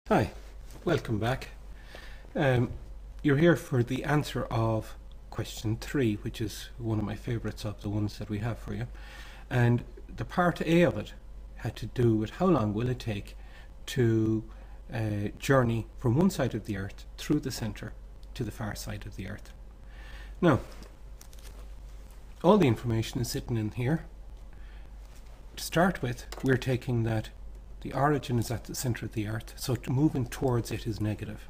Hi, welcome back. You're here for the answer of question 3, which is one of my favourites of the ones that we have for you. And the part A of it had to do with how long will it take to journey from one side of the Earth through the centre to the far side of the Earth. Now, all the information is sitting in here. To start with, we're taking that the origin is at the centre of the Earth, so moving towards it is negative.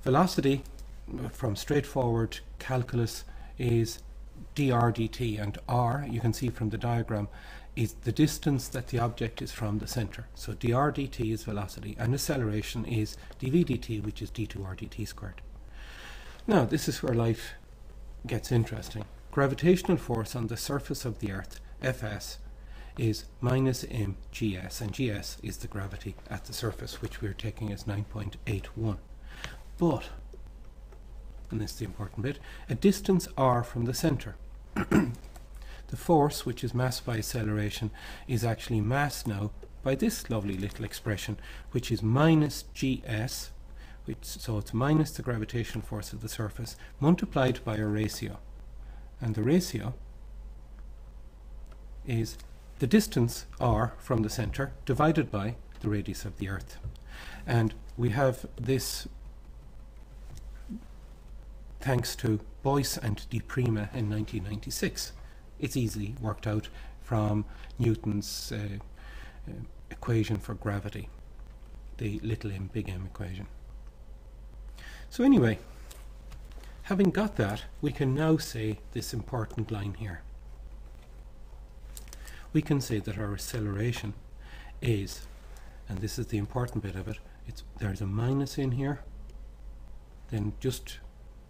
Velocity, from straightforward calculus, is dr dt, and r, you can see from the diagram, is the distance that the object is from the centre. So dr dt is velocity, and acceleration is dv dt, which is d2r dt squared. Now, this is where life gets interesting. Gravitational force on the surface of the Earth, Fs, is minus mgs, and gs is the gravity at the surface, which we're taking as 9.81. But, and this is the important bit, a distance r from the centre. The force, which is mass by acceleration, is actually mass now by this lovely little expression, which is minus gs, so it's minus the gravitational force of the surface, multiplied by a ratio. And the ratio is the distance r from the centre divided by the radius of the Earth. And we have this thanks to Boyce and Di Prima in 1996. It's easily worked out from Newton's equation for gravity, the little m big M equation. So anyway, having got that, we can now say this important line here. We can say that our acceleration is, and this is the important bit of it, there's a minus in here, then just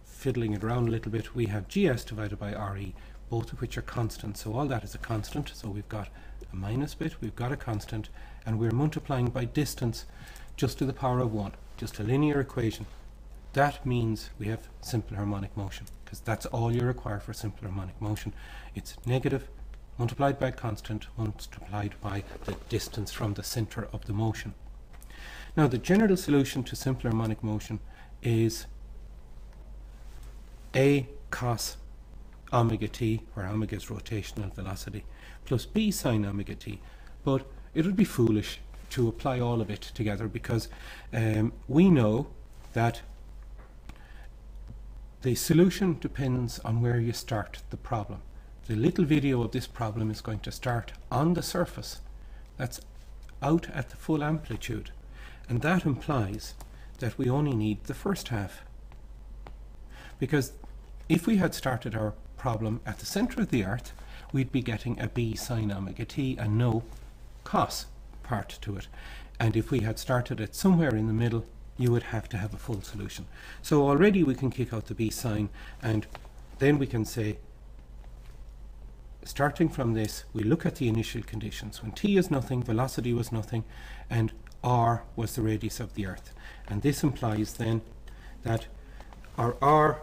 fiddling it around a little bit, we have gs divided by re, both of which are constant, so all that is a constant, so we've got a minus bit, we've got a constant, and we're multiplying by distance just to the power of 1, just a linear equation. That means we have simple harmonic motion, because that's all you require for simple harmonic motion. It's negative multiplied by a constant, multiplied by the distance from the centre of the motion. Now, the general solution to simple harmonic motion is a cos omega t, where omega is rotational velocity, plus b sine omega t. But it would be foolish to apply all of it together, because we know that the solution depends on where you start the problem. The little video of this problem is going to start on the surface. That's out at the full amplitude. And that implies that we only need the first half. Because if we had started our problem at the centre of the Earth, we'd be getting a b sine omega t and no cos part to it. And if we had started it somewhere in the middle, you would have to have a full solution. So already we can kick out the b sine, and then we can say, starting from this, we look at the initial conditions. When t is nothing, velocity was nothing, and r was the radius of the Earth. And this implies then that our r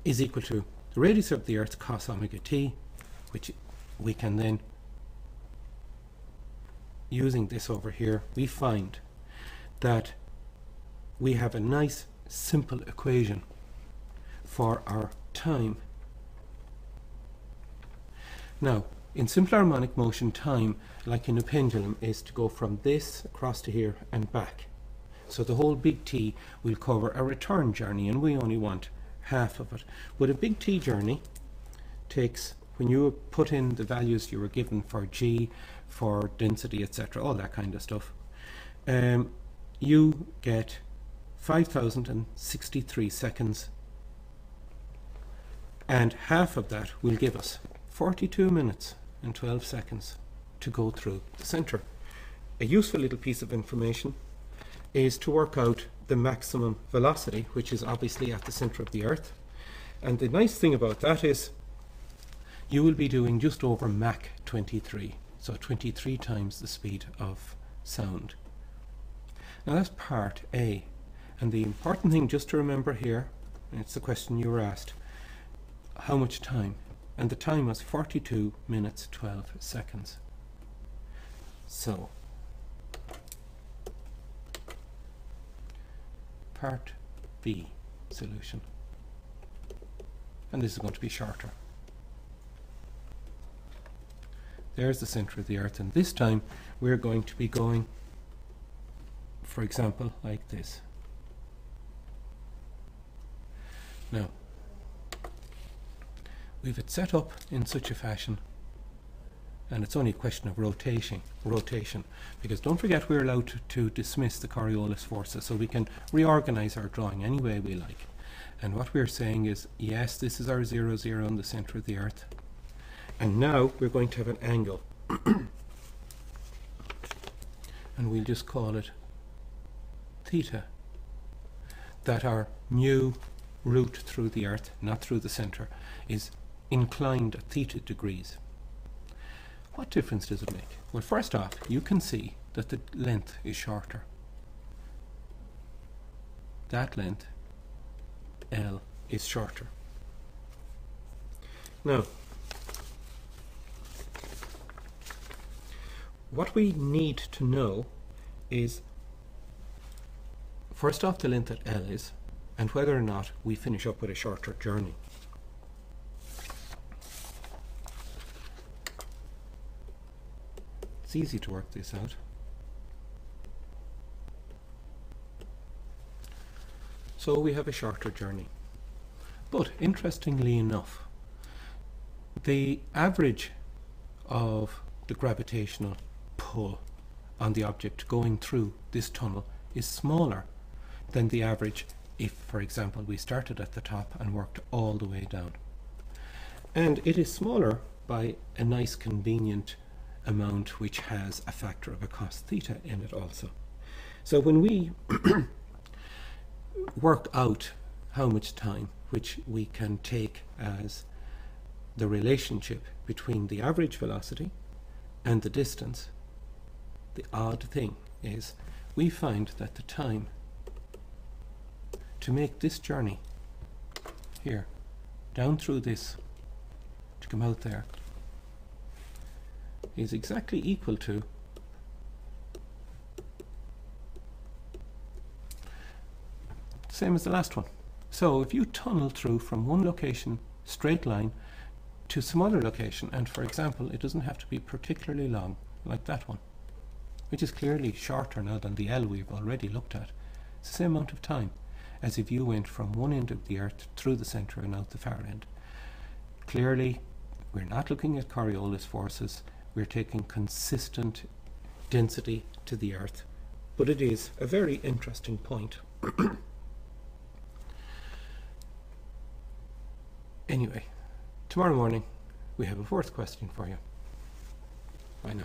is equal to the radius of the Earth cos omega t, which we can then, using this over here, we find that we have a nice simple equation for our time. Now, in simple harmonic motion, time, like in a pendulum, is to go from this across to here and back. So the whole big T will cover a return journey, and we only want half of it. But a big T journey takes, when you put in the values you were given for G, for density, etc., all that kind of stuff, you get 5,063 seconds, and half of that will give us 42 minutes and 12 seconds to go through the centre. A useful little piece of information is to work out the maximum velocity, which is obviously at the centre of the Earth. And the nice thing about that is you will be doing just over Mach 23, so 23 times the speed of sound. Now that's part A. And the important thing just to remember here, and it's the question you were asked, how much time? And the time was 42 minutes 12 seconds. So part B solution. And this is going to be shorter. There's the centre of the Earth, and this time we're going to be going, for example, like this. Now, we've it set up in such a fashion, and it's only a question of rotation, because don't forget we're allowed to dismiss the Coriolis forces, so we can reorganize our drawing any way we like. And what we're saying is, yes, this is our 0, 0 in the center of the Earth, and now we're going to have an angle, and we'll just call it theta, that our new route through the Earth, not through the center, is inclined at theta degrees. What difference does it make? Well, first off, you can see that the length is shorter. That length, L, is shorter. Now, what we need to know is, first off, the length that L is, and whether or not we finish up with a shorter journey. It's easy to work this out. So we have a shorter journey. But interestingly enough, the average of the gravitational pull on the object going through this tunnel is smaller than the average if, for example, we started at the top and worked all the way down. And it is smaller by a nice convenient amount, which has a factor of a cos theta in it also. So when we work out how much time, which we can take as the relationship between the average velocity and the distance, the odd thing is we find that the time to make this journey here, down through this, to come out there, is exactly equal to same as the last one. So if you tunnel through from one location, straight line, to some other location, and for example, it doesn't have to be particularly long, like that one, which is clearly shorter now than the L we've already looked at. It's the same amount of time as if you went from one end of the Earth through the center and out the far end. Clearly, we're not looking at Coriolis forces, we're taking consistent density to the Earth, but it is a very interesting point. Anyway, tomorrow morning we have a fourth question for you. Bye now.